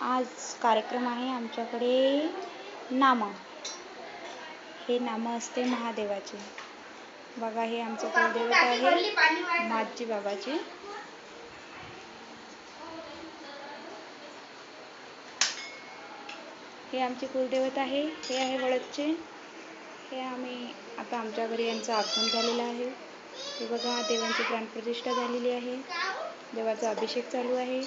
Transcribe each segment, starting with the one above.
आज कार्यक्रम आहे आमच्याकडे नाम. हे नाम असते महादेवाचे. बघा हे आमचं कुलदैवत आहे माजी बाबाचे. हे आमचे कुलदैवत आहे. हे आहे वळदचे. हे आम्ही आता आमच्या घरी यांचं आगमन झालेलं आहे. हे बघा देवांची प्राणप्रतिष्ठा झालेली आहे. देवाचा अभिषेक चालू आहे.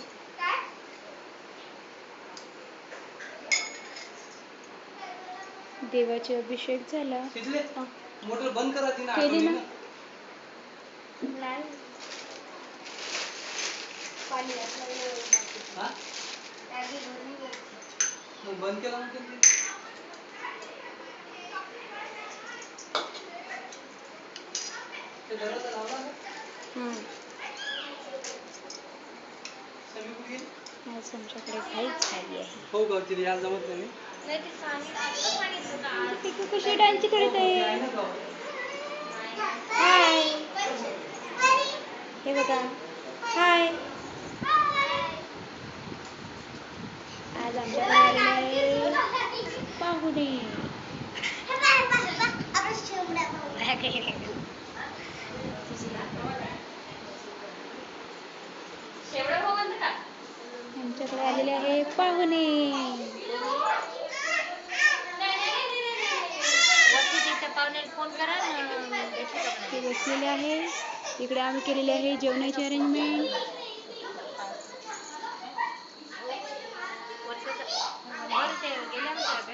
देवाचे अभिषेक झाला. मोटर बंद करा ती ना केली ना. बंद केला म्हणते ते दरवाजा लावला ना. आज आमच्याकडे काहीच झाली आहे. हो का तिला यायला जमत नाही. पिकू कशी डान्स करत आहे. हाय हे बघा. हाय आज आमच्याकडे आलेले पाहुणे. आमच्याकडे आलेले आहे पाहुणे. ते बसलेले आहे. इकडे आम्ही केलेली आहे जेवणाची अरेंजमेंट.